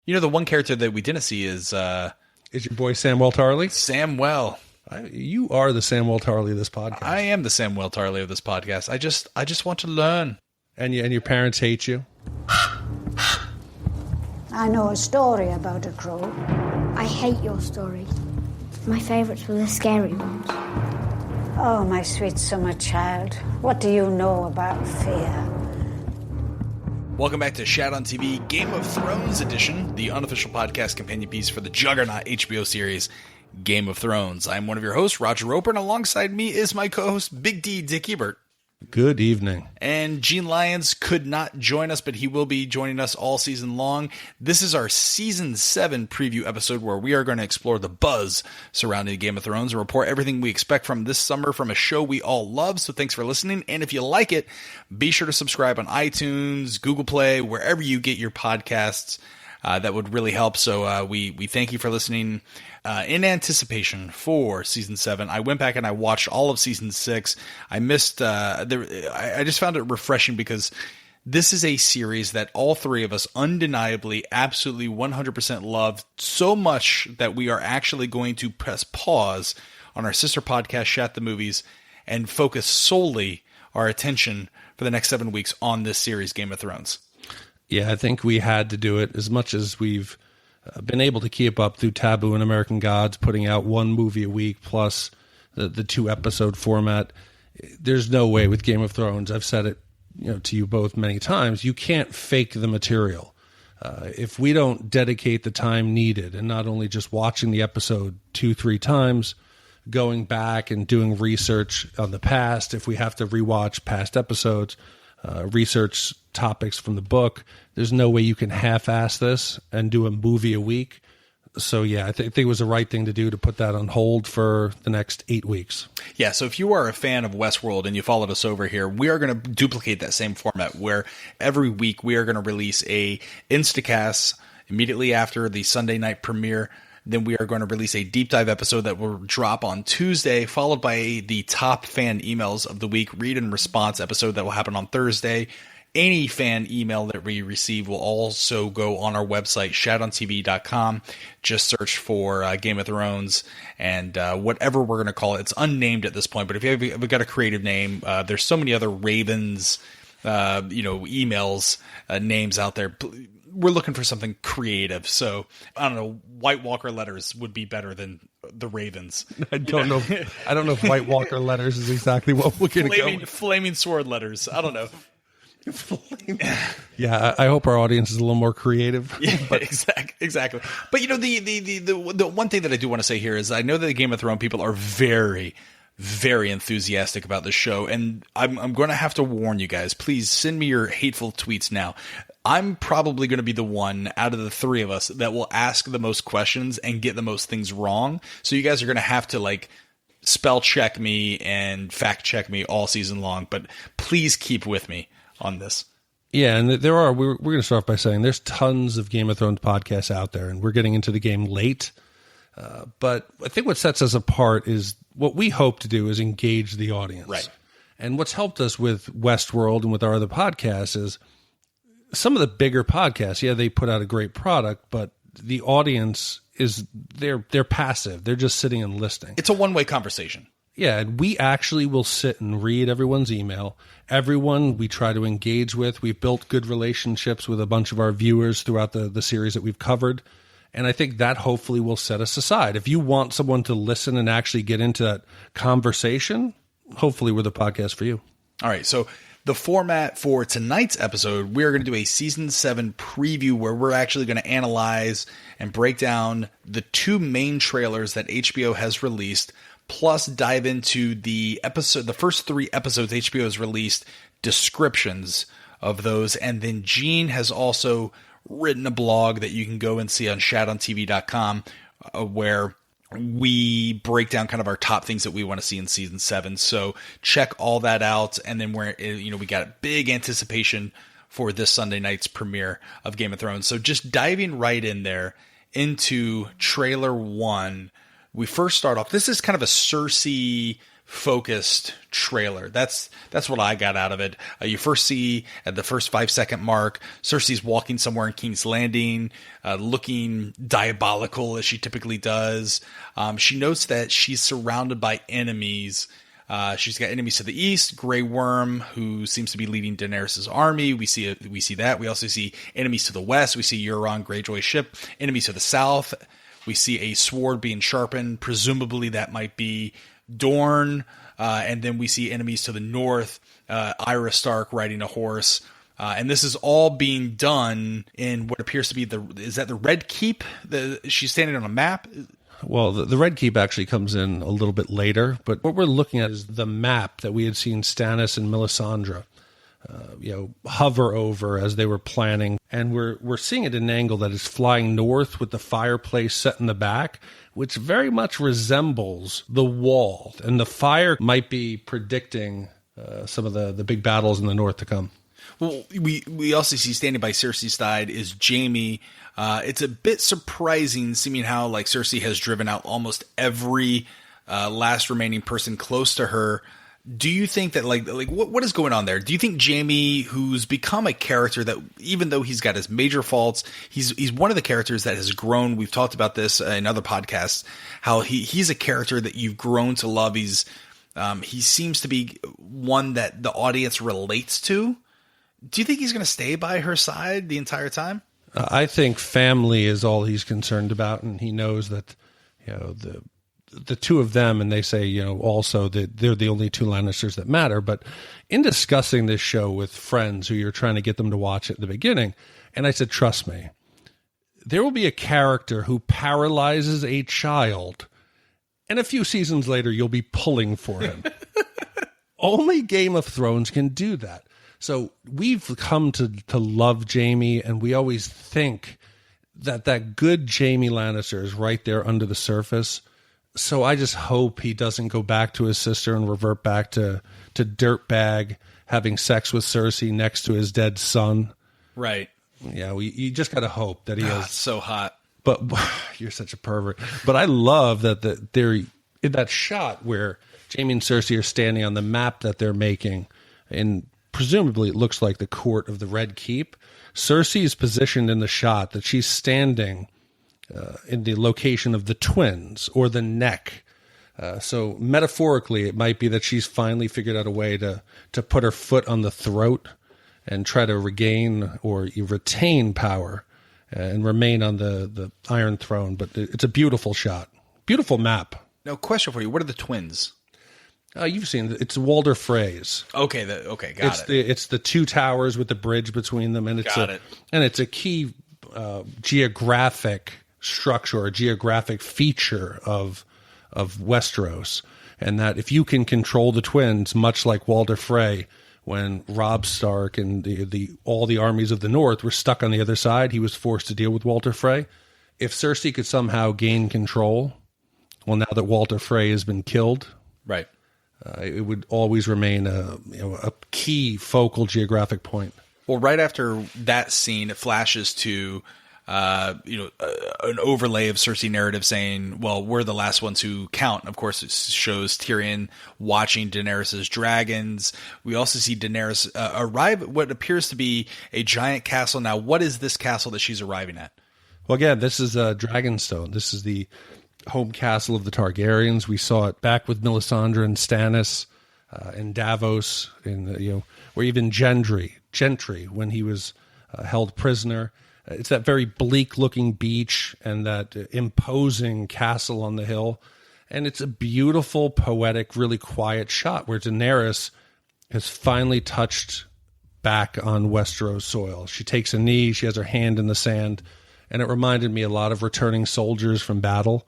You know, the one character that we didn't see is your boy Samwell Tarly? Samwell. You are the Samwell Tarly of this podcast. I am the Samwell Tarly of this podcast. I just want to learn. And your parents hate you? I know a story about a crow. I hate your story. My favourites were the scary ones. Oh, my sweet summer child, what do you know about fear? Welcome back to Shat on TV Game of Thrones edition, the unofficial podcast companion piece for the juggernaut HBO series Game of Thrones. I'm one of your hosts, Roger Roper, and alongside me is my co-host, Big D, Dick Ebert. Good evening. And Gene Lyons could not join us, but he will be joining us all season long. This is our Season 7 preview episode where we are going to explore the buzz surrounding Game of Thrones and report everything we expect from this summer from a show we all love. So thanks for listening. And if you like it, be sure to subscribe on iTunes, Google Play, wherever you get your podcasts. That would really help. So we thank you for listening. In anticipation for Season 7, I went back and I watched all of Season 6. I missed, I just found it refreshing because this is a series that all three of us undeniably, absolutely 100% love so much that we are actually going to press pause on our sister podcast, Shat the Movies, and focus solely our attention for the next 7 weeks on this series, Game of Thrones. Yeah, I think we had to do it as much as we've been able to keep up through Taboo and American Gods, putting out one movie a week plus the 2-episode format. There's no way with Game of Thrones. I've said it, to you both many times. You can't fake the material. If we don't dedicate the time needed, and not only just watching the episode 2-3 times, going back and doing research on the past, if we have to rewatch past episodes, research topics from the book, there's no way you can half-ass this and do a movie a week. So yeah, I think it was the right thing to do to put that on hold for the next 8 weeks. Yeah, so if you are a fan of Westworld and you followed us over here, we are going to duplicate that same format where every week we are going to release a Instacast immediately after the Sunday night premiere. Then we are going to release a deep dive episode that will drop on Tuesday, followed by the top fan emails of the week, read and response episode that will happen on Thursday. Any fan email that we receive will also go on our website, shatontv.com. Just search for Game of Thrones and whatever we're going to call it. It's unnamed at this point, but if you have got a creative name, there's so many other Ravens, emails, names out there. We're looking for something creative. So I don't know, White Walker letters would be better than the Ravens. I don't know if White Walker letters is exactly what we're going to go with. Flaming sword letters. I don't know. Yeah, I hope our audience is a little more creative. Yeah, exactly. But the one thing that I do want to say here is I know that the Game of Thrones people are very, very enthusiastic about this show, and I'm going to have to warn you guys. Please send me your hateful tweets now. I'm probably going to be the one out of the three of us that will ask the most questions and get the most things wrong. So you guys are going to have to spell check me and fact check me all season long. But please keep with me on this. Yeah, and we're going to start off by saying there's tons of Game of Thrones podcasts out there, and we're getting into the game late. But I think what sets us apart is what we hope to do is engage the audience. Right. And what's helped us with Westworld and with our other podcasts is some of the bigger podcasts, yeah, they put out a great product, but the audience they're passive. They're just sitting and listening. It's a one-way conversation. Yeah, and we actually will sit and read everyone's email. Everyone we try to engage with. We've built good relationships with a bunch of our viewers throughout the series that we've covered. And I think that hopefully will set us aside. If you want someone to listen and actually get into that conversation, hopefully we're the podcast for you. All right, so the format for tonight's episode, we're going to do a Season 7 preview where we're actually going to analyze and break down the 2 main trailers that HBO has released, plus dive into the first 3 episodes HBO has released, descriptions of those. And then Gene has also written a blog that you can go and see on shatontv.com where we break down kind of our top things that we want to see in Season 7. So check all that out. And then we got big anticipation for this Sunday night's premiere of Game of Thrones. So just diving right in there into trailer 1, we first start off. This is kind of a Cersei focused trailer. That's what I got out of it. You first see at the first 5-second mark, Cersei's walking somewhere in King's Landing, looking diabolical as she typically does. She notes that she's surrounded by enemies. She's got enemies to the east, Grey Worm, who seems to be leading Daenerys' army. We see that. We also see enemies to the west. We see Euron Greyjoy's ship. Enemies to the south. We see a sword being sharpened. Presumably that might be Dorne, and then we see enemies to the north, Arya Stark riding a horse, and this is all being done in what appears to be is that the Red Keep? She's standing on a map? Well, the Red Keep actually comes in a little bit later, but what we're looking at is the map that we had seen Stannis and Melisandre hover over as they were planning, and we're seeing it at an angle that is flying north with the fireplace set in the back, which very much resembles the wall, and the fire might be predicting some of the big battles in the north to come. Well, we also see standing by Cersei's side is Jaime. It's a bit surprising, seeming how like Cersei has driven out almost every last remaining person close to her. Do you think that like what is going on there? Do you think Jaime, who's become a character that even though he's got his major faults, he's one of the characters that has grown? We've talked about this in other podcasts, how he's a character that you've grown to love. He seems to be one that the audience relates to. Do you think he's going to stay by her side the entire time? I think family is all he's concerned about, and he knows that the two of them, and they say, also that they're the only two Lannisters that matter. But in discussing this show with friends who you're trying to get them to watch it at the beginning, and I said, trust me, there will be a character who paralyzes a child, and a few seasons later, you'll be pulling for him. Only Game of Thrones can do that. So we've come to love Jaime, and we always think that good Jaime Lannister is right there under the surface. So I just hope he doesn't go back to his sister and revert back to dirtbag having sex with Cersei next to his dead son. Right. Yeah, you just got to hope that he is. So hot. But you're such a pervert. But I love that they're in that shot where Jaime and Cersei are standing on the map that they're making, and presumably it looks like the court of the Red Keep. Cersei is positioned in the shot that she's standing in the location of the twins or the neck. So metaphorically, it might be that she's finally figured out a way to put her foot on the throat and try to regain or retain power and remain on the Iron Throne. But it's a beautiful shot. Beautiful map. Now, question for you. What are the twins? You've seen it. It's Walder Frey's. Okay, got it. It's the two towers with the bridge between them, and it's a key geographic structure or geographic feature of Westeros, and that if you can control the twins, much like Walder Frey, when Robb Stark and all the armies of the North were stuck on the other side, he was forced to deal with Walder Frey. If Cersei could somehow gain control, well, now that Walder Frey has been killed, right, it would always remain a key focal geographic point. Well, right after that scene, it flashes to an overlay of Cersei narrative saying, well, we're the last ones who count. Of course, it shows Tyrion watching Daenerys' dragons. We also see Daenerys arrive at what appears to be a giant castle. Now, what is this castle that she's arriving at? Well, again, this is Dragonstone. This is the home castle of the Targaryens. We saw it back with Melisandre and Stannis and Davos, or even Gendry when he was held prisoner. It's that very bleak-looking beach and that imposing castle on the hill. And it's a beautiful, poetic, really quiet shot where Daenerys has finally touched back on Westeros soil. She takes a knee, she has her hand in the sand, and it reminded me a lot of returning soldiers from battle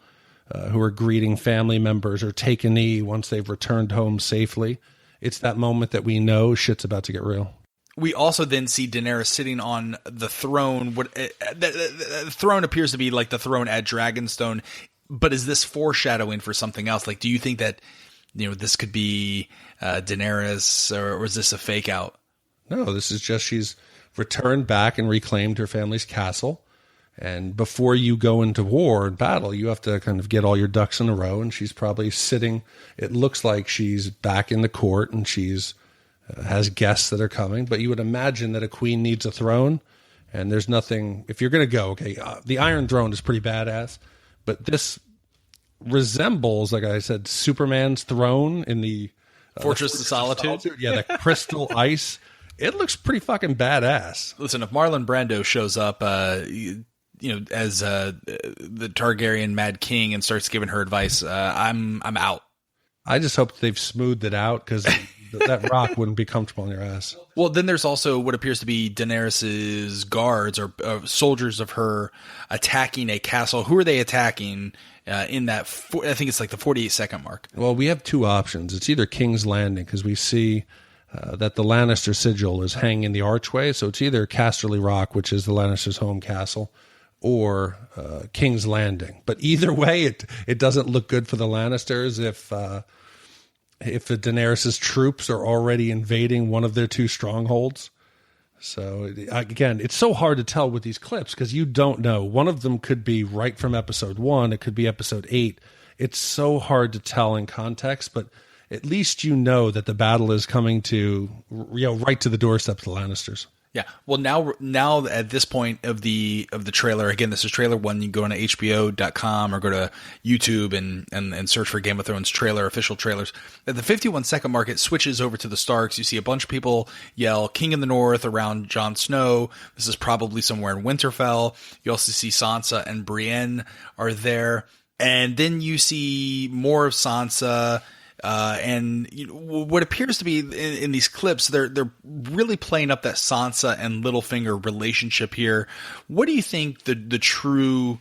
who are greeting family members or take a knee once they've returned home safely. It's that moment that we know shit's about to get real. We also then see Daenerys sitting on the throne. The throne appears to be like the throne at Dragonstone, but is this foreshadowing for something else? Like, do you think that this could be Daenerys, or is this a fake out? No, this is just she's returned back and reclaimed her family's castle, And before you go into war and battle, you have to kind of get all your ducks in a row. And she's probably sitting. It looks like she's back in the court and she's has guests that are coming. But you would imagine that a queen needs a throne. And there's nothing, if you're going to go, okay, the Iron Throne is pretty badass. But this resembles, like I said, Superman's throne in the Fortress of Solitude. Yeah, the crystal ice. It looks pretty fucking badass. Listen, if Marlon Brando shows up, as the Targaryen Mad King and starts giving her advice, I'm out. I just hope they've smoothed it out because that rock wouldn't be comfortable in your ass. Well, then there's also what appears to be Daenerys's guards or soldiers of her attacking a castle. Who are they attacking in that? I think it's like the 48-second mark. Well, we have two options. It's either King's Landing because we see that the Lannister sigil is hanging in the archway. So it's either Casterly Rock, which is the Lannisters' home castle, or King's Landing. But either way, it doesn't look good for the Lannisters if the Daenerys' troops are already invading one of their two strongholds. So again, it's so hard to tell with these clips because you don't know. One of them could be right from episode 1. It could be episode 8. It's so hard to tell in context, but at least you know that the battle is coming to, right to the doorstep of the Lannisters. Yeah. Well, now at this point of the trailer, again, this is trailer 1. You go on to HBO.com or go to YouTube and search for Game of Thrones trailer, official trailers. At the 51-second mark, it switches over to the Starks. You see a bunch of people yell King in the North around Jon Snow. This is probably somewhere in Winterfell. You also see Sansa and Brienne are there. And then you see more of Sansa. And what appears to be in these clips, they're really playing up that Sansa and Littlefinger relationship here. What do you think the true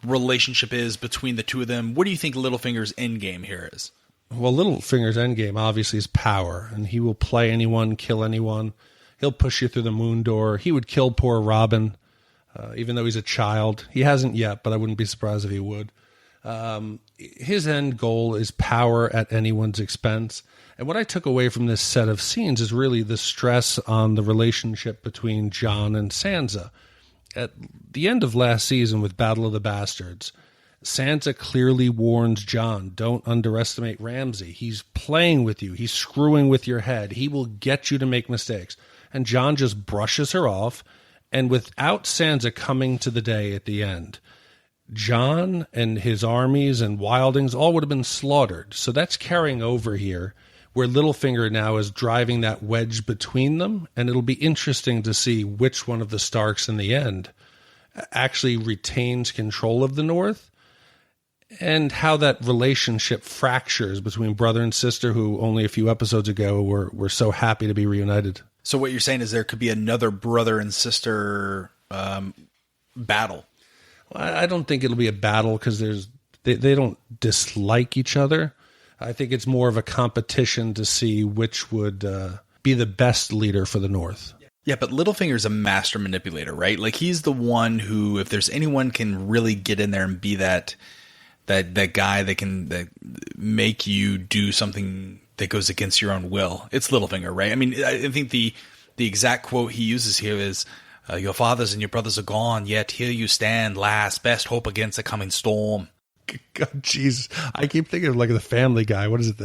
relationship is between the two of them? What do you think Littlefinger's endgame here is? Well, Littlefinger's endgame obviously is power, and he will play anyone, kill anyone. He'll push you through the moon door. He would kill poor Robin, even though he's a child. He hasn't yet, but I wouldn't be surprised if he would. His end goal is power at anyone's expense. And what I took away from this set of scenes is really the stress on the relationship between Jon and Sansa. At the end of last season with Battle of the Bastards, Sansa clearly warns Jon, don't underestimate Ramsay. He's playing with you. He's screwing with your head. He will get you to make mistakes. And Jon just brushes her off. And without Sansa coming to the day at the end, Jon and his armies and wildlings all would have been slaughtered. So that's carrying over here, where Littlefinger now is driving that wedge between them. And it'll be interesting to see which one of the Starks in the end actually retains control of the North and how that relationship fractures between brother and sister who only a few episodes ago were so happy to be reunited. So what you're saying is there could be another brother and sister battle. I don't think it'll be a battle because they don't dislike each other. I think it's more of a competition to see which would be the best leader for the North. Yeah, but Littlefinger's a master manipulator, right? Like he's the one who, if there's anyone can really get in there and be that guy that make you do something that goes against your own will, it's Littlefinger, right? I mean, I think the exact quote he uses here is, your fathers and your brothers are gone, yet here you stand, last, best hope against a coming storm. God, jeez, I keep thinking of like the Family Guy. What is it,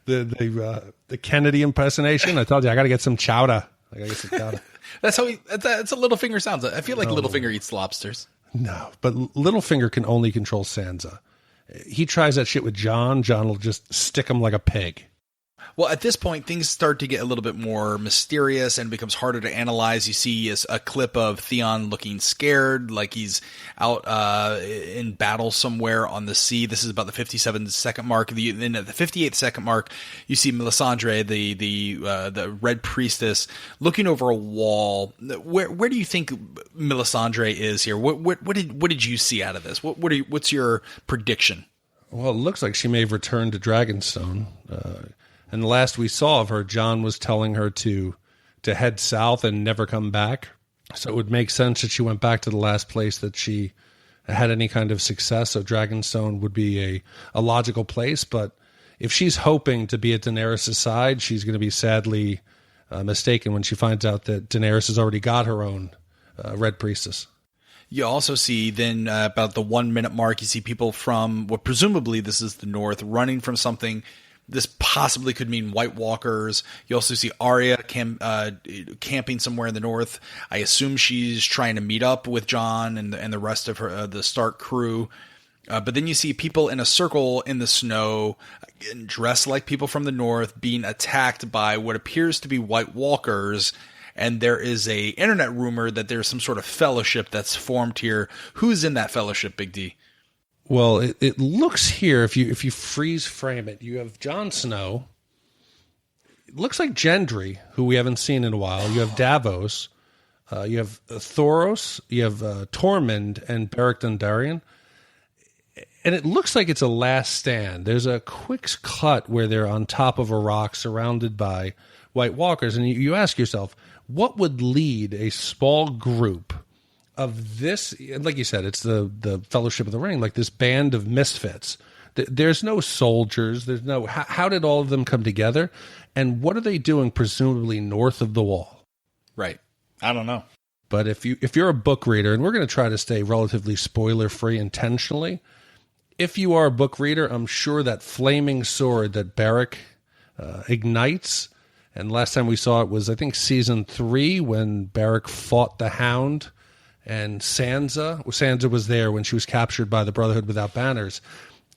the Kennedy impersonation? I told you I got to get some chowder. I got to get some chowder. That's how that's a Littlefinger sounds. I feel like Littlefinger eats lobsters. No, but Littlefinger can only control Sansa. He tries that shit with Jon. Jon will just stick him like a pig. Well, at this point, things start to get a little bit more mysterious and becomes harder to analyze. You see a clip of Theon looking scared, like he's out in battle somewhere on the sea. This is about the 57-second mark. Then at the 58th-second mark, you see Melisandre, the Red Priestess, looking over a wall. Where do you think Melisandre is here? What did you see out of this? What's your prediction? Well, it looks like she may have returned to Dragonstone. And the last we saw of her, Jon was telling her to head south and never come back. So it would make sense that she went back to the last place that she had any kind of success. So Dragonstone would be a logical place. But if she's hoping to be at Daenerys' side, she's going to be sadly mistaken when she finds out that Daenerys has already got her own Red Priestess. You also see then about the 1 minute mark, you see people from what presumably this is the north running from something. This possibly could mean White Walkers. You also see Arya camping somewhere in the north. I assume she's trying to meet up with Jon and the rest of her the Stark crew. But then you see people in a circle in the snow, again, dressed like people from the north, being attacked by what appears to be White Walkers. And there is a internet rumor that there's some sort of fellowship that's formed here. Who's in that fellowship, Big D? Well, it looks here, if you freeze frame it, you have Jon Snow. It looks like Gendry, who we haven't seen in a while. You have Davos. You have Thoros. You have Tormund and Beric Dondarrion. And it looks like it's a last stand. There's a quick cut where they're on top of a rock surrounded by White Walkers. And you ask yourself, what would lead a small group of this? Like you said, it's the Fellowship of the Ring, like this band of misfits. There's no soldiers. There's no, how did all of them come together? And what are they doing presumably north of the wall? Right. I don't know. But if you're a book reader, and we're going to try to stay relatively spoiler free intentionally, if you are a book reader, I'm sure that flaming sword that Beric ignites, and last time we saw it was, I think, season 3 when Beric fought the Hound, and Sansa was there when she was captured by the Brotherhood Without Banners,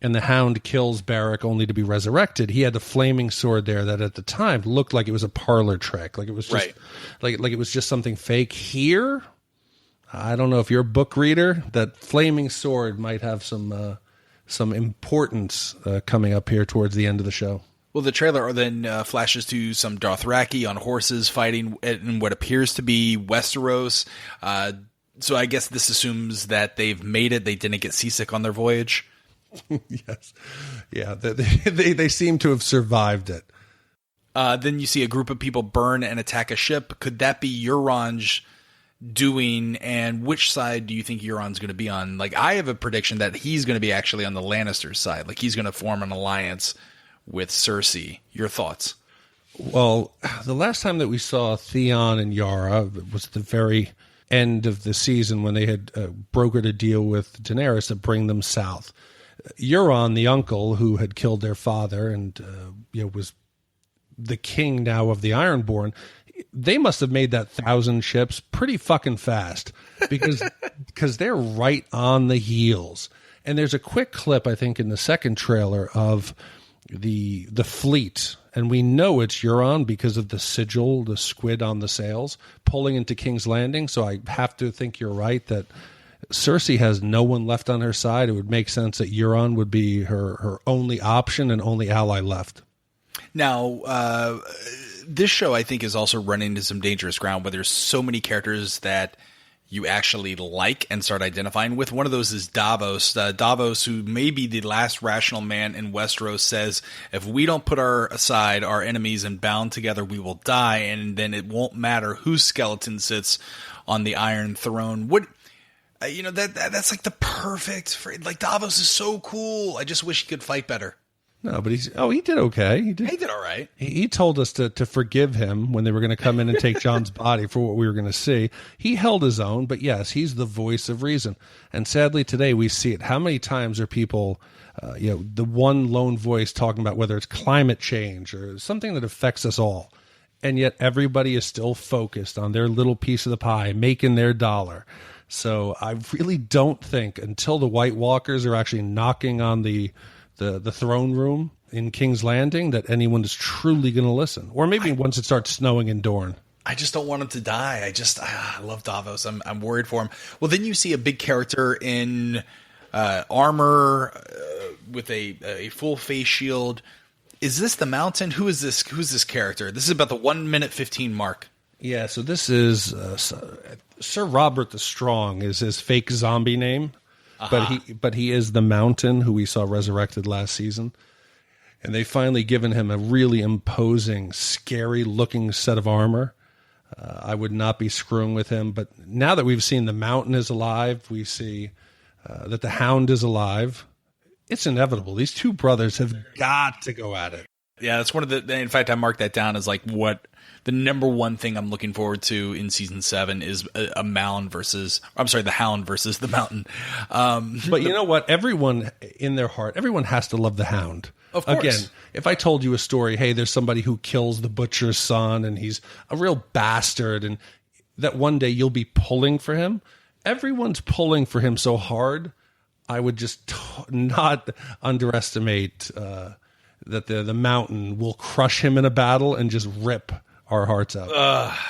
and the Hound kills Beric only to be resurrected. He had the flaming sword there that at the time looked like it was a parlor trick, like it was just like it was just something fake. Here, I don't know if you're a book reader, that flaming sword might have some importance coming up here towards the end of the show. Well, the trailer then flashes to some Dothraki on horses fighting in what appears to be Westeros. So I guess this assumes that they've made it. They didn't get seasick on their voyage. Yes. Yeah, they seem to have survived it. Then you see a group of people burn and attack a ship. Could that be Euron's doing, and which side do you think Euron's going to be on? Like, I have a prediction that he's going to be actually on the Lannister side. Like, he's going to form an alliance with Cersei. Your thoughts? Well, the last time that we saw Theon and Yara was at the very end of the season when they had brokered a deal with Daenerys to bring them south. Euron, the uncle who had killed their father and was the king now of the Ironborn, they must have made that 1,000 ships pretty fucking fast because they're right on the heels. And there's a quick clip, I think, in the second trailer of the fleet, and we know it's Euron because of the sigil, the squid on the sails, pulling into King's Landing. So I have to think you're right that Cersei has no one left on her side. It would make sense that Euron would be her only option and only ally left. Now, this show, I think, is also running into some dangerous ground where there's so many characters that you actually like and start identifying with. One of those is Davos. Davos, who may be the last rational man in Westeros, says, if we don't put aside our enemies and bound together, we will die, and then it won't matter whose skeleton sits on the Iron Throne. What... that's like the perfect... Like, Davos is so cool. I just wish he could fight better. No, but he did okay. He did all right. He told us to forgive him when they were going to come in and take Jon's body for what we were going to see. He held his own, but yes, he's the voice of reason. And sadly today we see it. How many times are people, the one lone voice talking about whether it's climate change or something that affects us all, and yet everybody is still focused on their little piece of the pie, making their dollar. So I really don't think until the White Walkers are actually knocking on the throne room in King's Landing that anyone is truly going to listen. Or maybe once it starts snowing in Dorne. I just don't want him to die. I love Davos. I'm worried for him. Well, then you see a big character in armor with a full face shield. Is this the Mountain? Who's this character? This is about the 1 minute 15 mark. Yeah, so this is Sir Robert the Strong is his fake zombie name. But he is the Mountain who we saw resurrected last season. And they've finally given him a really imposing, scary-looking set of armor. I would not be screwing with him. But now that we've seen the Mountain is alive, we see that the Hound is alive, it's inevitable. These two brothers have got to go at it. Yeah, that's one of the. In fact, I marked that down as like what the number one thing I'm looking forward to in season 7 is a mound versus. I'm sorry, the Hound versus the Mountain. But you know what? Everyone in their heart, everyone has to love the Hound. Of course. Again, if I told you a story, hey, there's somebody who kills the butcher's son and he's a real bastard, and that one day you'll be pulling for him. Everyone's pulling for him so hard. I would just not underestimate that the Mountain will crush him in a battle and just rip our hearts out.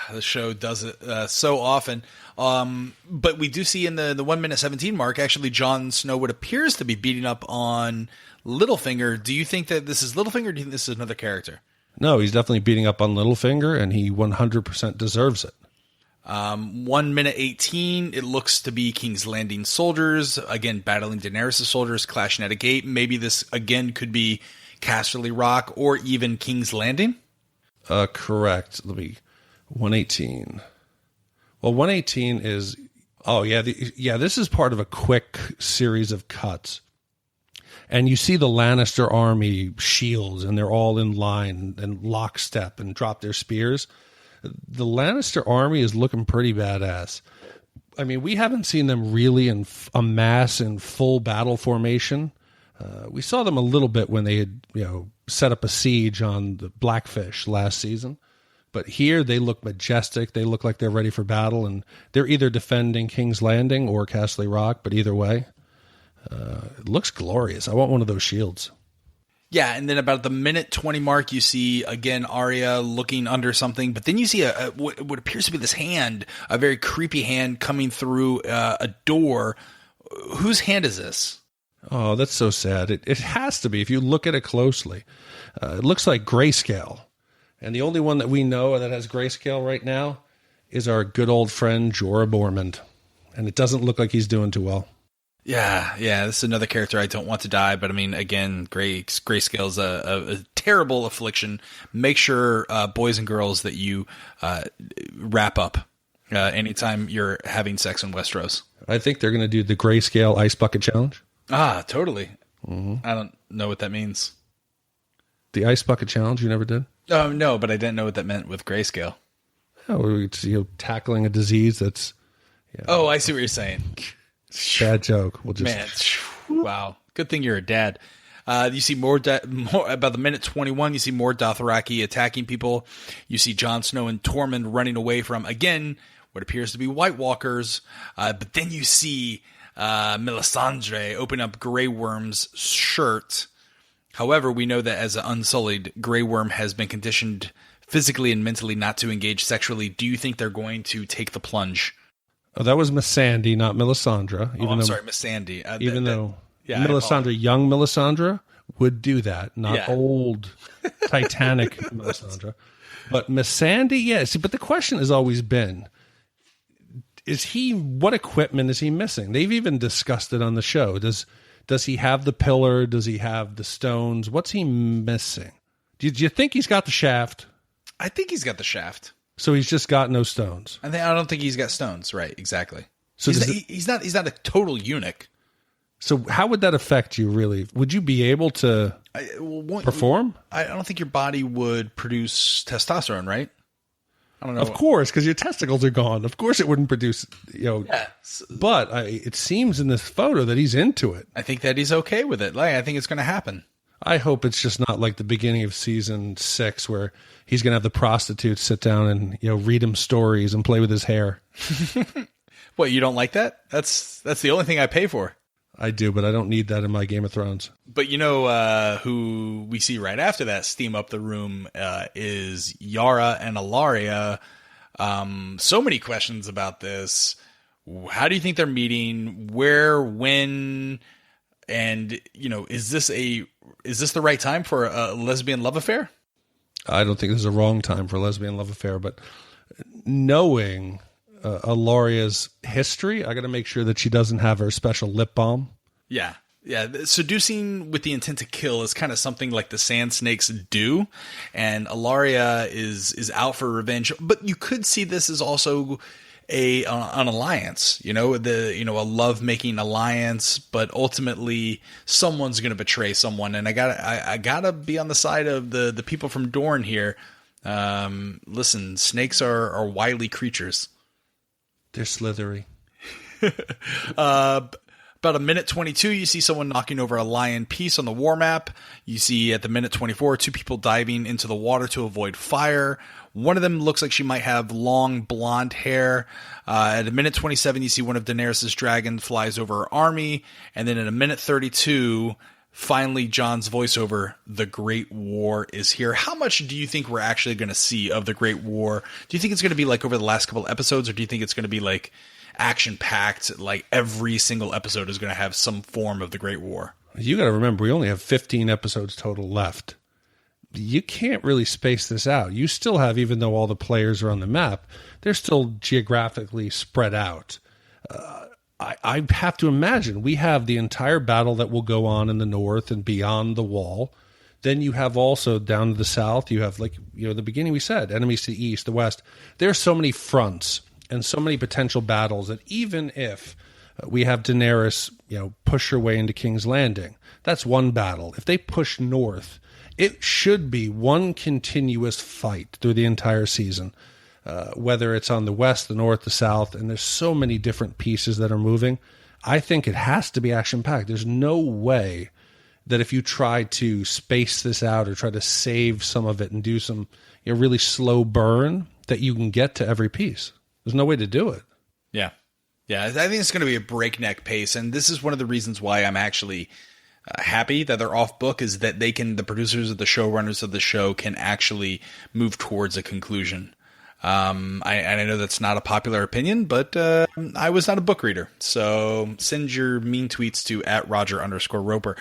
The show does it so often. But we do see in the 1 minute 17 mark, actually, Jon Snow what appears to be beating up on Littlefinger. Do you think that this is Littlefinger, or do you think this is another character? No, he's definitely beating up on Littlefinger, and he 100% deserves it. 1 minute 18, it looks to be King's Landing soldiers, again, battling Daenerys' soldiers, clashing at a gate. Maybe this, again, could be Casterly Rock or even King's Landing? Correct. Let me, 118. Well, 118 is, oh, yeah, this is part of a quick series of cuts. And you see the Lannister army shields, and they're all in line and lockstep and drop their spears. The Lannister army is looking pretty badass. I mean, we haven't seen them really amass in full battle formation. We saw them a little bit when they had, set up a siege on the Blackfish last season. But here they look majestic. They look like they're ready for battle, and they're either defending King's Landing or Casterly Rock, but either way, it looks glorious. I want one of those shields. Yeah, and then about the minute 20 mark, you see, again, Arya looking under something, but then you see what appears to be this hand, a very creepy hand coming through a door. Whose hand is this? Oh, that's so sad. It has to be. If you look at it closely, it looks like grayscale. And the only one that we know that has grayscale right now is our good old friend Jorah Mormont. And it doesn't look like he's doing too well. Yeah, this is another character I don't want to die, but I mean, again, grayscale is a terrible affliction. Make sure, boys and girls, that you wrap up anytime you're having sex in Westeros. I think they're going to do the grayscale ice bucket challenge. Ah, totally. Mm-hmm. I don't know what that means. The ice bucket challenge, you never did? No, but I didn't know what that meant with grayscale. Oh, it's, tackling a disease that's... Yeah. Oh, I see what you're saying. Bad joke. We'll just... Man, wow. Good thing you're a dad. You see more about the minute 21. You see more Dothraki attacking people. You see Jon Snow and Tormund running away from, again, what appears to be White Walkers. But then you see Melisandre open up Grey Worm's shirt. However, we know that as an unsullied, Grey Worm has been conditioned physically and mentally not to engage sexually. Do you think they're going to take the plunge? Oh, that was Miss Sandy, not Melisandre. Sorry, Miss Sandy. Melisandre, young Melisandre, would do that, not old Titanic Melisandre. But Miss Sandy, yes. But the question has always been, what equipment is he missing? They've even discussed it on the show. Does he have the pillar? Does he have the stones? What's he missing? Do you think he's got the shaft? I think he's got the shaft. So he's just got no stones. I don't think he's got stones. Right, exactly. So he's not a total eunuch. So how would that affect you, really? Would you be able to perform? I don't think your body would produce testosterone, right? I don't know. Of course, because your testicles are gone. Of course it wouldn't produce, Yeah. But it seems in this photo that he's into it. I think that he's okay with it. I think it's going to happen. I hope it's just not like the beginning of season 6 where he's going to have the prostitutes sit down and read him stories and play with his hair. What, you don't like that? That's the only thing I pay for. I do, but I don't need that in my Game of Thrones. But who we see right after that steam up the room is Yara and Ilaria. So many questions about this. How do you think they're meeting? Where? When? And is this the right time for a lesbian love affair? I don't think this is a wrong time for a lesbian love affair, but knowing Ilaria's history, I got to make sure that she doesn't have her special lip balm. Yeah. Seducing with the intent to kill is kind of something like the Sand Snakes do, and Ilaria is out for revenge. But you could see this as also an alliance, a love-making alliance, but ultimately someone's going to betray someone. And I gotta be on the side of the people from Dorne here. Listen, snakes are wily creatures. They're slithery. About a minute 22, you see someone knocking over a lion piece on the war map. You see at the minute 24, 2 people diving into the water to avoid fire. One of them looks like she might have long blonde hair. At a minute 27, you see one of Daenerys' dragons flies over her army. And then at a minute 32, finally Jon's voiceover, "The Great War is here." How much do you think we're actually going to see of the Great War? Do you think it's going to be like over the last couple episodes, or do you think it's going to be like action-packed, like every single episode is going to have some form of the Great War? You got to remember, we only have 15 episodes total left. You can't really space this out. You still have, even though all the players are on the map, they're still geographically spread out. I have to imagine we have the entire battle that will go on in the north and beyond the wall. Then you have also down to the south, you have, like, the beginning we said, enemies to the east, the west. There are so many fronts and so many potential battles that even if we have Daenerys, push her way into King's Landing, that's one battle. If they push north, it should be one continuous fight through the entire season, whether it's on the west, the north, the south, and there's so many different pieces that are moving. I think it has to be action-packed. There's no way that if you try to space this out or try to save some of it and do some really slow burn, that you can get to every piece. There's no way to do it. Yeah. I think it's going to be a breakneck pace. And this is one of the reasons why I'm actually happy that they're off book, is that the producers of the showrunners of the show can actually move towards a conclusion. I know that's not a popular opinion, but I was not a book reader. So send your mean tweets to @Roger_Roper.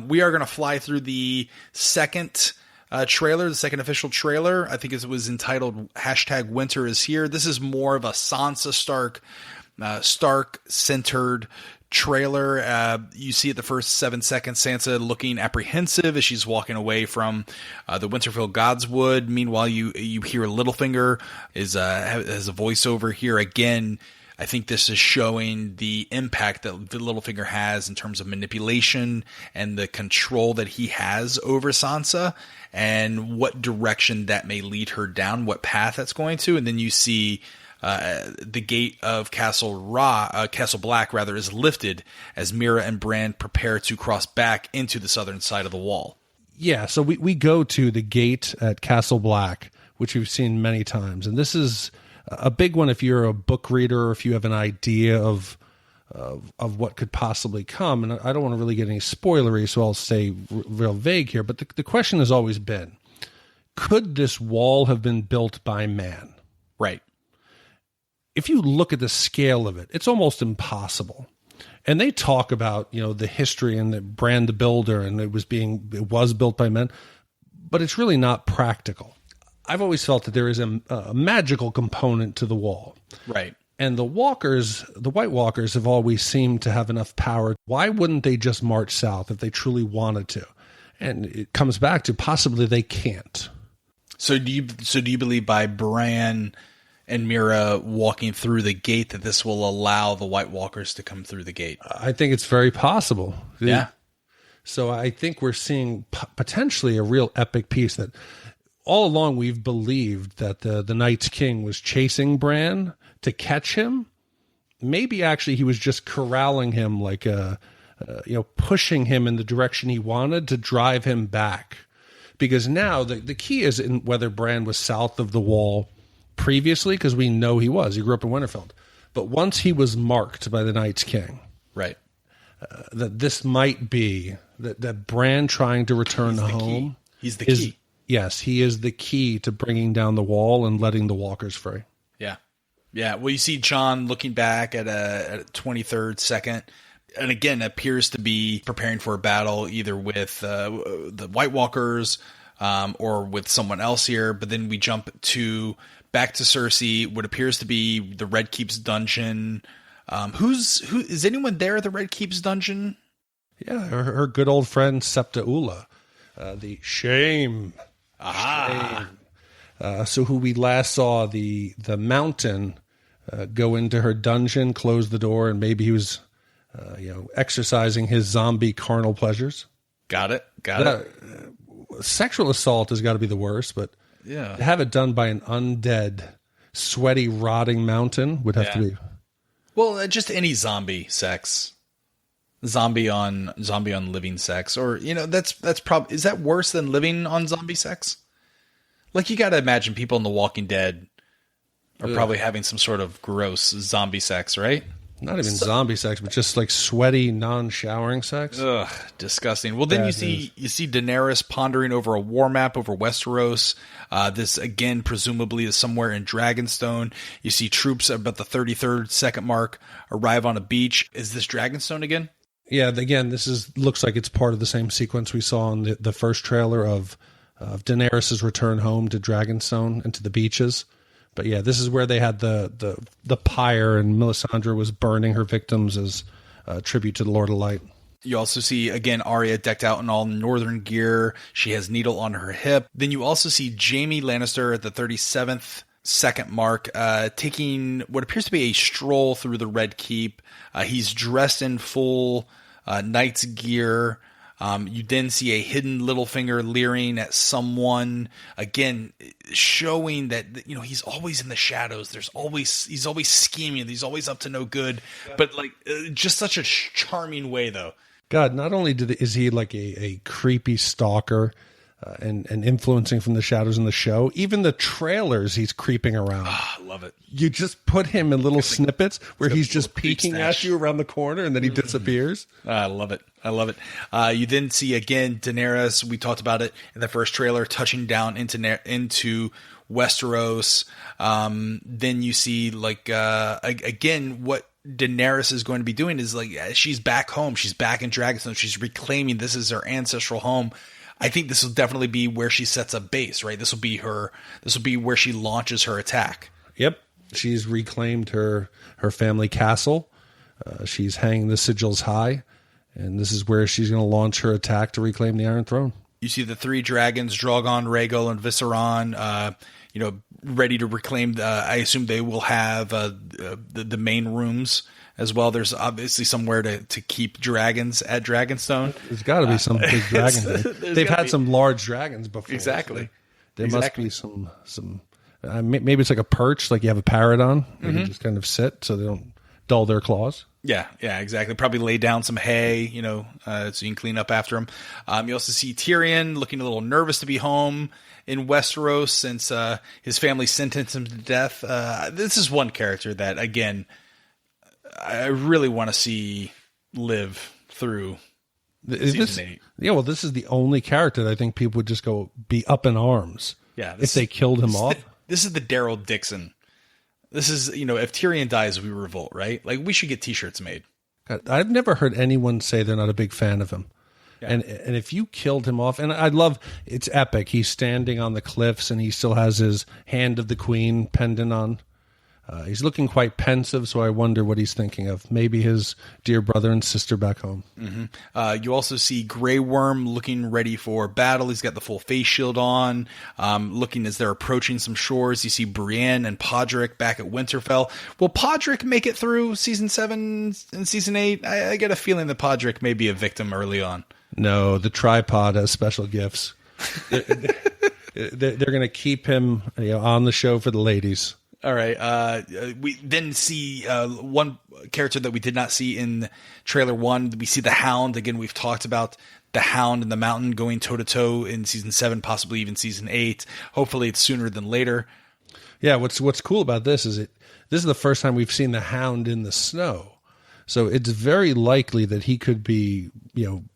We are going to fly through the second trailer, the second official trailer. I think it was entitled #Winter is Here. This is more of a Sansa Stark centered trailer. You see at the first 7 seconds Sansa looking apprehensive as she's walking away from the Winterfell Godswood. Meanwhile, you hear Littlefinger has a voiceover here again. I think this is showing the impact that Littlefinger has in terms of manipulation and the control that he has over Sansa, and what direction that may lead her down, what path that's going to. And then you see the gate of Castle Black is lifted as Mira and Bran prepare to cross back into the southern side of the wall. Yeah, so we go to the gate at Castle Black, which we've seen many times, and this is a big one if you're a book reader or if you have an idea of what could possibly come. And I don't want to really get any spoilery, so I'll stay real vague here. But the question has always been, could this wall have been built by man? Right. If you look at the scale of it, it's almost impossible. And they talk about, the history and the Bran the Builder, and it was built by men, but it's really not practical. I've always felt that there is a magical component to the wall. Right. And the White Walkers have always seemed to have enough power. Why wouldn't they just march south if they truly wanted to? And it comes back to possibly they can't. So do you believe by Bran and Mira walking through the gate that this will allow the White Walkers to come through the gate? I think it's very possible. Yeah. So I think we're seeing potentially a real epic piece that all along we've believed that the Night's King was chasing Bran to catch him. Maybe actually he was just corralling him, like pushing him in the direction he wanted to drive him back. Because now the key is in whether Bran was south of the wall previously, because we know he was. He grew up in Winterfell. But once he was marked by the Night's King, right, that this might be that Bran trying to return home. He's the key. Yes, he is the key to bringing down the wall and letting the walkers free. Yeah. Yeah. Well, you see Jon looking back at a 23rd second, and again, appears to be preparing for a battle either with the White Walkers or with someone else here. But then we jump back to Cersei, what appears to be the Red Keep's dungeon. Who is anyone there at the Red Keep's dungeon? Yeah, her good old friend Septa Ula, the Shame. Aha. So who we last saw the mountain go into her dungeon, close the door, and maybe he was, exercising his zombie carnal pleasures. Got it. Sexual assault has got to be the worst, but Yeah. to have it done by an undead, sweaty, rotting mountain would have to be. Well, just any zombie sex. Zombie on living sex, or that's probably, is that worse than living on zombie sex? Like, you got to imagine people in The Walking Dead are probably having some sort of gross zombie sex, right? Not even zombie sex, but just like sweaty, non-showering sex. Ugh, disgusting. Well, then you see Daenerys pondering over a war map over Westeros. This again presumably is somewhere in Dragonstone. You see troops about the 33rd second mark arrive on a beach. Is this Dragonstone again? Yeah, again, looks like it's part of the same sequence we saw in the first trailer of Daenerys' return home to Dragonstone and to the beaches. But yeah, this is where they had the pyre, and Melisandre was burning her victims as a tribute to the Lord of Light. You also see, again, Arya decked out in all northern gear. She has Needle on her hip. Then you also see Jaime Lannister at the 37th second mark, taking what appears to be a stroll through the Red Keep. He's dressed in full knight's gear. You then see a hidden Littlefinger leering at someone, again, showing that, he's always in the shadows. He's always scheming. He's always up to no good, but just such a charming way, though. God, not only is he like a creepy stalker and influencing from the shadows in the show, even the trailers he's creeping around. I love it. You just put him in little snippets where he's just peeking at you around the corner and then he disappears. I love it. You then see, again, Daenerys, we talked about it in the first trailer, touching down into Westeros. Then you see, again, what Daenerys is going to be doing is, she's back home. She's back in Dragonstone. She's reclaiming this is her ancestral home. I think this will definitely be where she sets up base, right? This will be where she launches her attack. Yep. She's reclaimed her family castle. She's hanging the sigils high, and this is where she's going to launch her attack to reclaim the Iron Throne. You see the three dragons, Drogon, Rhaegal, and Viserion, ready to reclaim. I assume they will have the main rooms as well. There's obviously somewhere to keep dragons at Dragonstone. There's got to be some big dragon there. They've had some large dragons before. Exactly. So there must be some. Maybe it's like a perch, like you have a parrot on. Where they just kind of sit so they don't dull their claws. Yeah, exactly. Probably lay down some hay, so you can clean up after them. You also see Tyrion looking a little nervous to be home in Westeros since his family sentenced him to death. This is one character that, again, I really want to see live through season 8. Yeah, well, this is the only character that I think people would just go be up in arms. Yeah, if they killed him off. This is the Daryl Dixon. This is, if Tyrion dies, we revolt, right? We should get T-shirts made. God, I've never heard anyone say they're not a big fan of him. Yeah. And if you killed him off, and I love, it's epic. He's standing on the cliffs and he still has his Hand of the Queen pendant on. He's looking quite pensive, so I wonder what he's thinking of. Maybe his dear brother and sister back home. Mm-hmm. You also see Grey Worm looking ready for battle. He's got the full face shield on, looking as they're approaching some shores. You see Brienne and Podrick back at Winterfell. Will Podrick make it through Season 7 and Season 8? I get a feeling that Podrick may be a victim early on. No, the tripod has special gifts. They're going to keep him on the show for the ladies. All right. We then see one character that we did not see in trailer 1. We see the Hound. Again, we've talked about the Hound and the Mountain going toe-to-toe in Season 7, possibly even Season 8. Hopefully it's sooner than later. Yeah, what's cool about this is this is the first time we've seen the Hound in the snow. So it's very likely that he could be,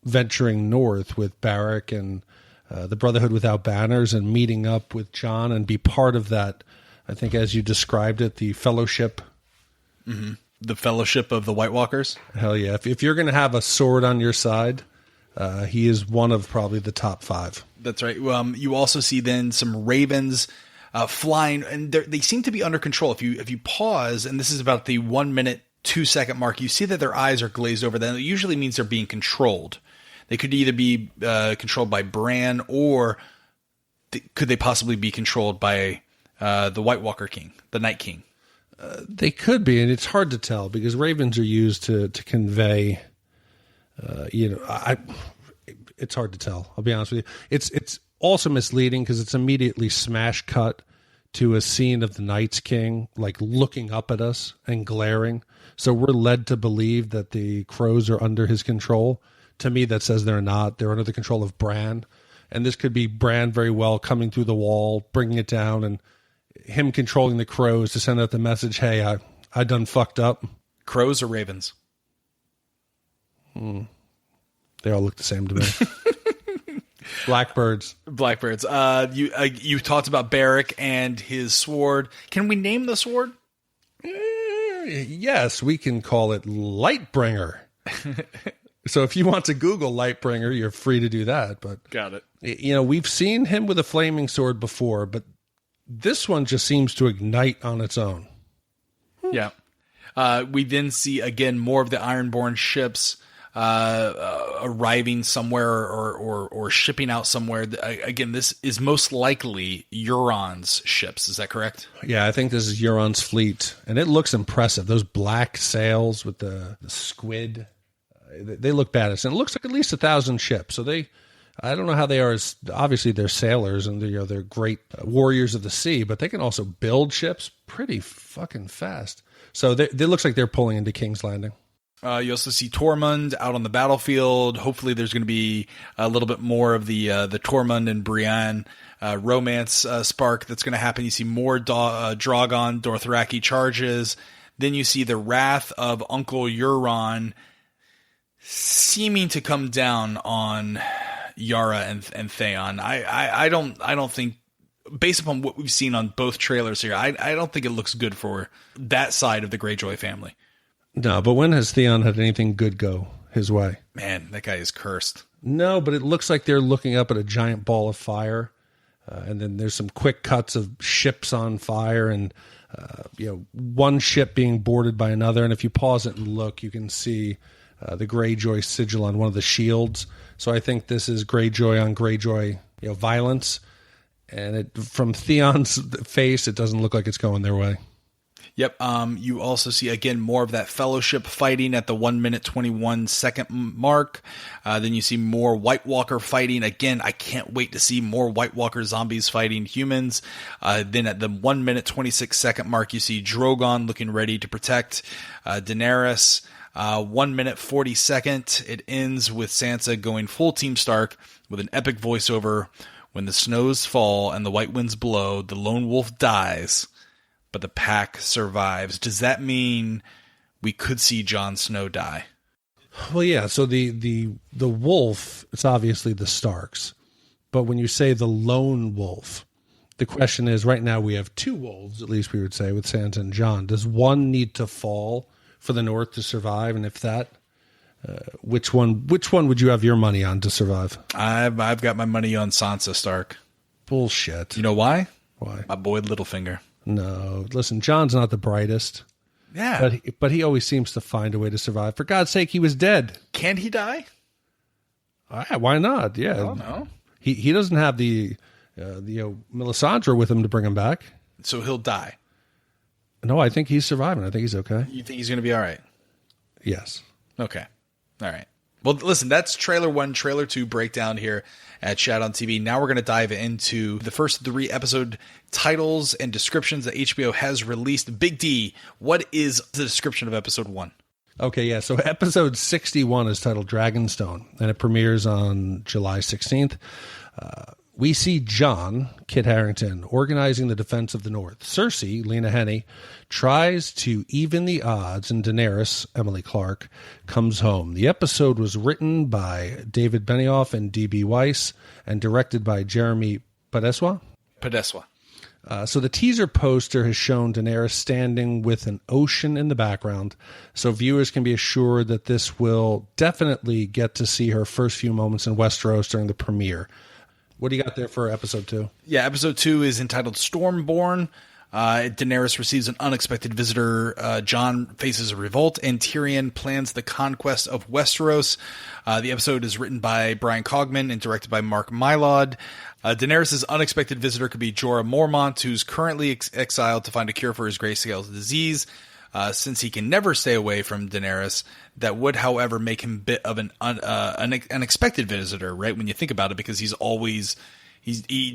venturing north with Barrack and the Brotherhood Without Banners and meeting up with Jon and be part of that. I think, as you described it, the fellowship. Mm-hmm. The fellowship of the White Walkers? Hell yeah. If you're going to have a sword on your side, he is one of probably the top 5. That's right. You also see then some ravens flying, and they seem to be under control. If you pause, and this is about the 1 minute, 2 second mark, you see that their eyes are glazed over. That usually means they're being controlled. They could either be controlled by Bran, or could they possibly be controlled by the White Walker King, the Night King? They could be, and it's hard to tell because ravens are used to convey. It's hard to tell. I'll be honest with you. It's also misleading because it's immediately smash cut to a scene of the Night's King, like looking up at us and glaring. So we're led to believe that the crows are under his control. To me, that says they're not. They're under the control of Bran. And this could be Bran very well coming through the wall, bringing it down, and him controlling the crows to send out the message, hey, I done fucked up. Crows or ravens? They all look the same to me. Blackbirds. You talked about Beric and his sword. Can we name the sword? Yes, we can call it Lightbringer. So if you want to Google Lightbringer, you're free to do that. But got it. We've seen him with a flaming sword before, but this one just seems to ignite on its own. Yeah. We then see, again, more of the Ironborn ships arriving somewhere or shipping out somewhere. Again, this is most likely Euron's ships. Is that correct? Yeah, I think this is Euron's fleet, and it looks impressive. Those black sails with the squid, they look badass. And it looks like at least 1,000 ships. So I don't know how they are. Obviously, they're sailors and they're great warriors of the sea, but they can also build ships pretty fucking fast. So it looks like they're pulling into King's Landing. You also see Tormund out on the battlefield. Hopefully there's going to be a little bit more of the Tormund and Brienne romance spark that's going to happen. You see more Drogon Dothraki charges. Then you see the wrath of Uncle Euron seeming to come down on Yara and Theon. I don't think, based upon what we've seen on both trailers here, I don't think it looks good for that side of the Greyjoy family. No, but when has Theon had anything good go his way? Man, that guy is cursed. No, but it looks like they're looking up at a giant ball of fire. And then there's some quick cuts of ships on fire and, one ship being boarded by another. And if you pause it and look, you can see the Greyjoy sigil on one of the shields. So I think this is Greyjoy on Greyjoy, violence. And from Theon's face, it doesn't look like it's going their way. Yep. You also see, again, more of that fellowship fighting at the 1 minute 21 second mark. Then you see more White Walker fighting. Again, I can't wait to see more White Walker zombies fighting humans. Then at the 1 minute 26 second mark, you see Drogon looking ready to protect Daenerys. 1 minute 40 second. It ends with Sansa going full Team Stark with an epic voiceover. When the snows fall and the white winds blow, the lone wolf dies, but the pack survives. Does that mean we could see Jon Snow die? Well, yeah. So the wolf, it's obviously the Starks. But when you say the lone wolf, the question is, right now we have two wolves, at least we would say, with Sansa and Jon. Does one need to fall for the North to survive? And if that, which one would you have your money on to survive? I've got my money on Sansa Stark. Bullshit. You know why? Why? My boy Littlefinger. No, listen, Jon's not the brightest. Yeah. But he always seems to find a way to survive. For God's sake, he was dead. Can he die? Why not? Yeah. I don't know. He doesn't have the Melisandre with him to bring him back. So he'll die. No, I think he's surviving. I think he's okay. You think he's going to be all right? Yes. Okay. All right. Well, listen, that's trailer 1, trailer 2 breakdown here at Chat on TV. Now we're going to dive into the first 3 episode titles and descriptions that HBO has released. Big D, what is the description of episode 1? Okay, yeah. So episode 61 is titled Dragonstone, and it premieres on July 16th. We see Jon, Kit Harington, organizing the defense of the North. Cersei, Lena Headey, tries to even the odds, and Daenerys, Emily Clark, comes home. The episode was written by David Benioff and D.B. Weiss and directed by Jeremy Podeswa. So the teaser poster has shown Daenerys standing with an ocean in the background, so viewers can be assured that this will definitely get to see her first few moments in Westeros during the premiere. What do you got there for episode 2? Yeah, episode 2 is entitled Stormborn. Daenerys receives an unexpected visitor. Jon faces a revolt, and Tyrion plans the conquest of Westeros. The episode is written by Brian Cogman and directed by Mark MacLeod. Daenerys' unexpected visitor could be Jorah Mormont, who's currently exiled to find a cure for his grayscale disease. Since he can never stay away from Daenerys, that would, however, make him a bit of an unexpected visitor, right? When you think about it, because he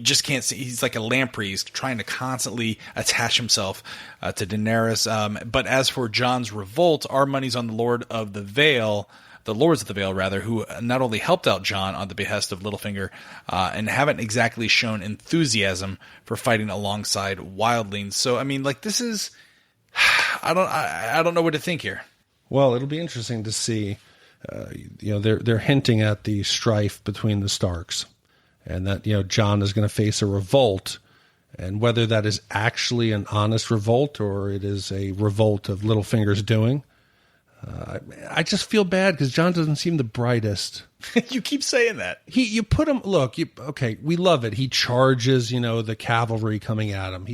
just can't see. He's like a lamprey. He's trying to constantly attach himself to Daenerys. But as for Jon's revolt, our money's on the Lords of the Vale, who not only helped out Jon on the behest of Littlefinger, and haven't exactly shown enthusiasm for fighting alongside wildlings. So, I mean, like, this is, I don't know what to think here. Well, it'll be interesting to see. They're hinting at the strife between the Starks, and that Jon is going to face a revolt, and whether that is actually an honest revolt or it is a revolt of Littlefinger's doing. I just feel bad because Jon doesn't seem the brightest. You keep saying that. You put him. Look, okay, we love it. He charges, the cavalry coming at him.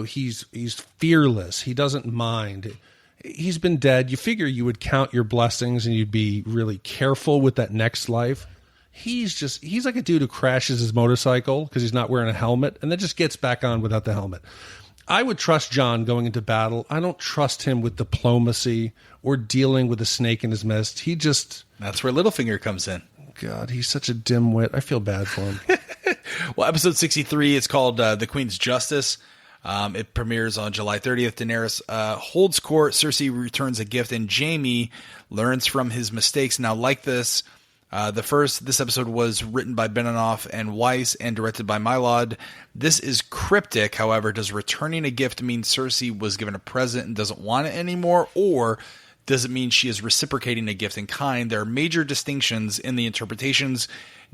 He's fearless. He doesn't mind. He's been dead. You figure you would count your blessings and you'd be really careful with that next life. He's like a dude who crashes his motorcycle because he's not wearing a helmet and then just gets back on without the helmet. I would trust Jon going into battle. I don't trust him with diplomacy or dealing with a snake in his midst. That's where Littlefinger comes in. God, he's such a dimwit. I feel bad for him. Well, episode 63 is called The Queen's Justice. It premieres on July 30th. Daenerys holds court. Cersei returns a gift, and Jaime learns from his mistakes. Now, like this, this episode was written by Benioff and Weiss and directed by MacLeod. This is cryptic. However, does returning a gift mean Cersei was given a present and doesn't want it anymore, or does it mean she is reciprocating a gift in kind? There are major distinctions in the interpretations.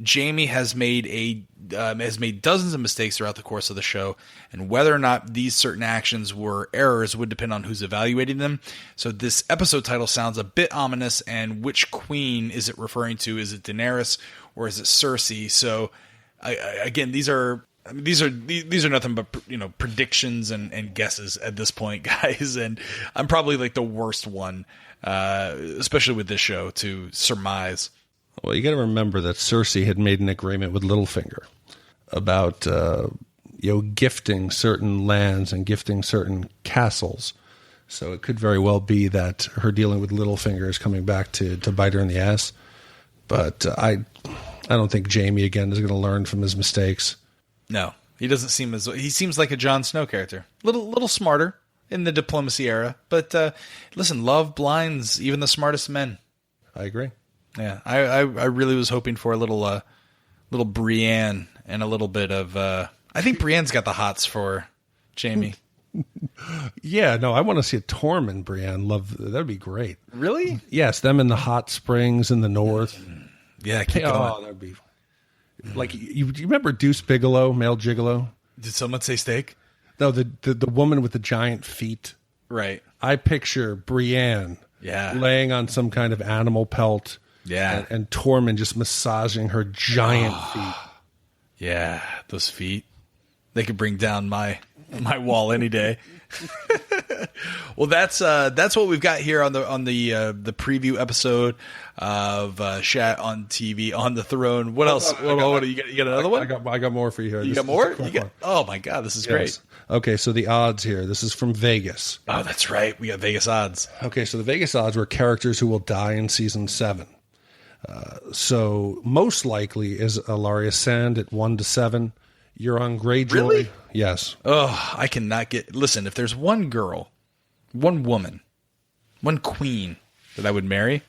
Jaime has made dozens of mistakes throughout the course of the show, and whether or not these certain actions were errors would depend on who's evaluating them. So this episode title sounds a bit ominous, and which queen is it referring to? Is it Daenerys or is it Cersei? So again, these are nothing but predictions and guesses at this point, guys. And I'm probably like the worst one, especially with this show, to surmise. Well, you got to remember that Cersei had made an agreement with Littlefinger about gifting certain lands and gifting certain castles. So it could very well be that her dealing with Littlefinger is coming back to bite her in the ass. But I don't think Jaime again is going to learn from his mistakes. No, he doesn't seem he seems like a Jon Snow character. Little smarter in the diplomacy era. But listen, love blinds even the smartest men. I agree. Yeah, I really was hoping for a little Brienne and a little bit of. I think Brienne's got the hots for Jaime. Yeah, no, I want to see a Tormund Brienne. That'd be great. Really? Yes, them in the hot springs in the north. Yeah, keep going. Oh, that'd be like you remember Deuce Bigelow, male gigolo? Did someone say steak? No, the woman with the giant feet. Right. I picture Brienne. Yeah. Laying on some kind of animal pelt. Yeah. And Tormund just massaging her giant feet. Yeah, those feet. They could bring down my wall any day. Well, that's what we've got here on the preview episode of Shat on TV on the Throne. What else? You got another one? I got more for you here. You got more? Oh my God, this is great. Okay, so the odds here. This is from Vegas. Oh, that's right. We got Vegas odds. Okay, so the Vegas odds were characters who will die in season 7. So most likely is Ilaria Sand at 1-7. Euron Greyjoy. Really? Yes. Oh, I cannot get. Listen, if there's one girl, one woman, one queen that I would marry,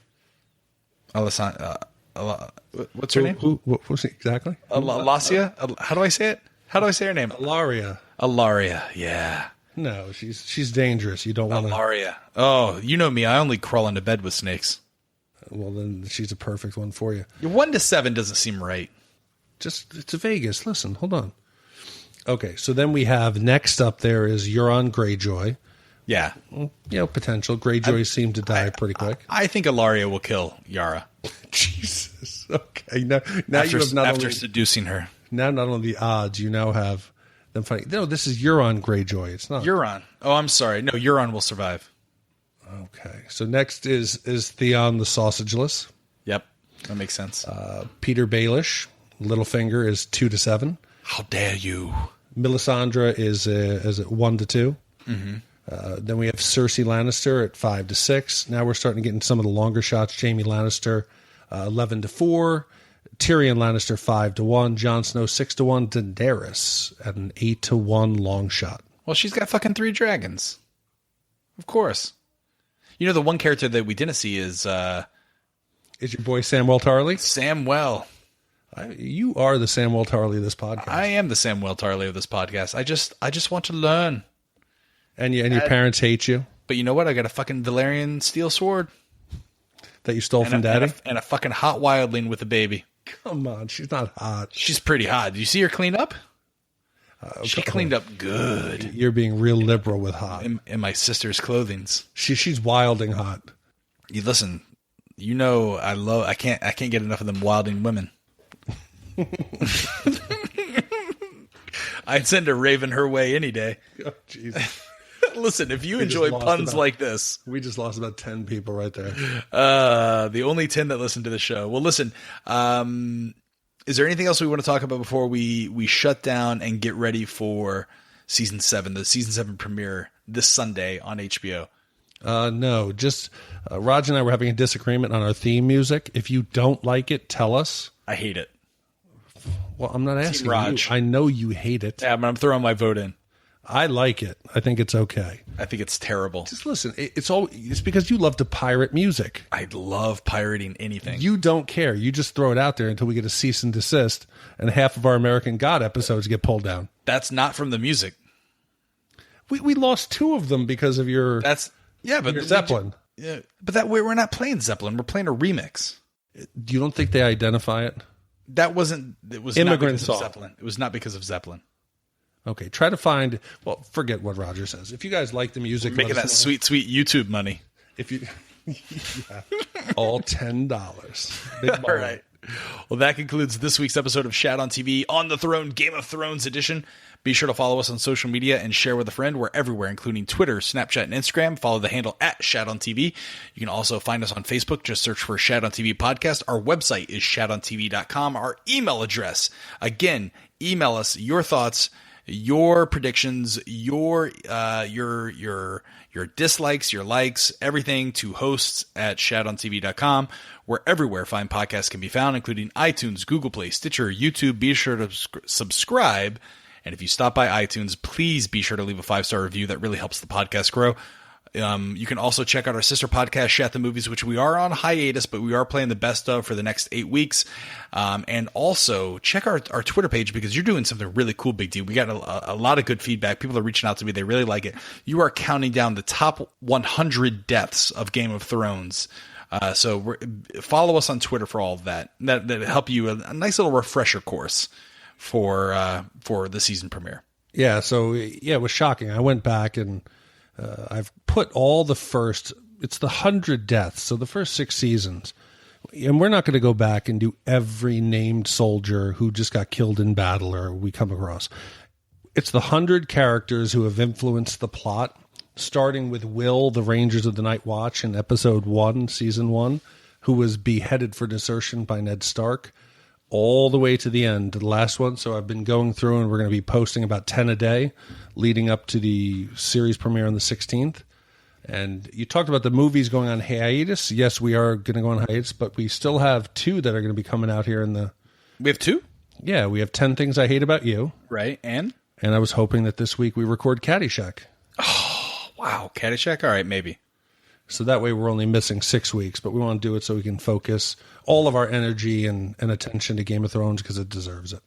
what's her name? What was it exactly? Alasia? How do I say it? How do I say her name? Ilaria. Ilaria, yeah. No, she's dangerous. You don't want to. Ilaria. Oh, you know me. I only crawl into bed with snakes. Well, then she's a perfect one for you. Your 1-7 doesn't seem right. It's a Vegas. Listen, hold on. Okay, so then we have next up there is Euron Greyjoy. Yeah. Potential. Greyjoy seemed to die pretty quick. I think Ilaria will kill Yara. Jesus. Okay. Now after, you have after seducing her. Now not only the odds, you now have them fighting. No, this is Euron Greyjoy. It's not Euron. Oh, I'm sorry. No, Euron will survive. Okay. So next is Theon the Sausageless. Yep, that makes sense. Peter Baelish, Littlefinger, is 2-7. How dare you? Melisandre is at 1-2. Mm-hmm. Then we have Cersei Lannister at 5-6. Now we're starting to get into some of the longer shots. Jaime Lannister, 11-4. Tyrion Lannister, 5-1. Jon Snow, 6-1. Daenerys at an 8-1 long shot. Well, she's got fucking 3 dragons. Of course. You know, the one character that we didn't see is your boy Samwell Tarly? Samwell. You are the Samwell Tarly of this podcast. I am the Samwell Tarly of this podcast. I just want to learn. And your parents hate you. But you know what? I got a fucking Valyrian steel sword that you stole from Daddy, and a fucking hot wildling with a baby. Come on, she's not hot. She's pretty hot. Did you see her clean up? She cleaned up good. You're being real liberal with hot. In my sister's clothings. She's wilding hot. You listen. You know I can't get enough of them wilding women. I'd send a raven her way any day. Oh, Jesus. Listen, if you enjoy puns like this. We just lost about 10 people right there. The only 10 that listen to the show. Well, listen, is there anything else we want to talk about before we shut down and get ready for season 7, the season 7 premiere this Sunday on HBO? No, just Raj and I were having a disagreement on our theme music. If you don't like it, tell us. I hate it. Well, I'm not asking you. I know you hate it. Yeah, but I'm throwing my vote in. I like it. I think it's okay. I think it's terrible. Just listen. It's because you love to pirate music. I love pirating anything. You don't care. You just throw it out there until we get a cease and desist, and half of our American God episodes get pulled down. That's not from the music. We lost 2 of them because of your. But your Zeppelin. Yeah, but that way we're not playing Zeppelin. We're playing a remix. You don't think they identify it? That wasn't. It was Immigrant not because song. of Zeppelin. It was not because of Zeppelin. Okay, try to find. Well, forget what Roger says. If you guys like the music, we're making that sweet YouTube money. If you, all $10. All right. Well, that concludes this week's episode of Shat on TV on the Throne Game of Thrones edition. Be sure to follow us on social media and share with a friend. We're everywhere, including Twitter, Snapchat, and Instagram. Follow the handle at Shat on TV. You can also find us on Facebook. Just search for Shat on TV Podcast. Our website is shatontv.com. Our email address, again, email us your thoughts, your predictions, your dislikes, your likes, everything to hosts at shatontv.com. We're everywhere fine podcasts can be found, including iTunes, Google Play, Stitcher, YouTube. Be sure to subscribe. And if you stop by iTunes, please be sure to leave a 5-star review. That really helps the podcast grow. You can also check out our sister podcast, Shat the Movies, which we are on hiatus, but we are playing the best of for the next 8 weeks. And also check our Twitter page because you're doing something really cool, Big D. We got a lot of good feedback. People are reaching out to me. They really like it. You are counting down the top 100 deaths of Game of Thrones. So follow us on Twitter for all of that. That'll help you a nice little refresher course for the season premiere. Yeah. So yeah, it was shocking. I went back and I've put all it's the 100 deaths. So the first 6 seasons, and we're not going to go back and do every named soldier who just got killed in battle or we come across. It's the 100 characters who have influenced the plot, starting with Will, the Rangers of the Night Watch in episode 1, season 1, who was beheaded for desertion by Ned Stark, all the way to the end, the last one. So I've been going through and we're going to be posting about 10 a day leading up to the series premiere on the 16th. And you talked about the movies going on hiatus. Yes, we are going to go on hiatus, but we still have 2 that are going to be coming out here in the... We have 2? Yeah, we have 10 Things I Hate About You. Right, and? And I was hoping that this week we record Caddyshack. Oh, wow. Caddyshack? All right, maybe. So that way we're only missing 6 weeks, but we want to do it so we can focus all of our energy and attention to Game of Thrones because it deserves it.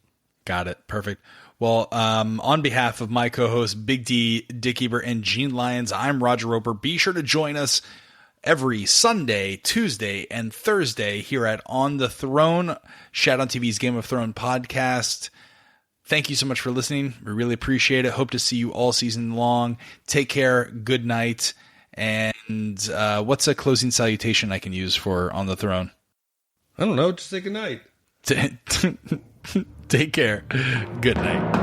Got it. Perfect. Well, on behalf of my co-hosts, Big D, Dick Ebert, and Gene Lyons, I'm Roger Roper. Be sure to join us every Sunday, Tuesday, and Thursday here at On the Throne, Shat on TV's Game of Thrones podcast. Thank you so much for listening. We really appreciate it. Hope to see you all season long. Take care. Good night. And what's a closing salutation I can use for On the Throne? I don't know. Just say good night. Take care. Good night.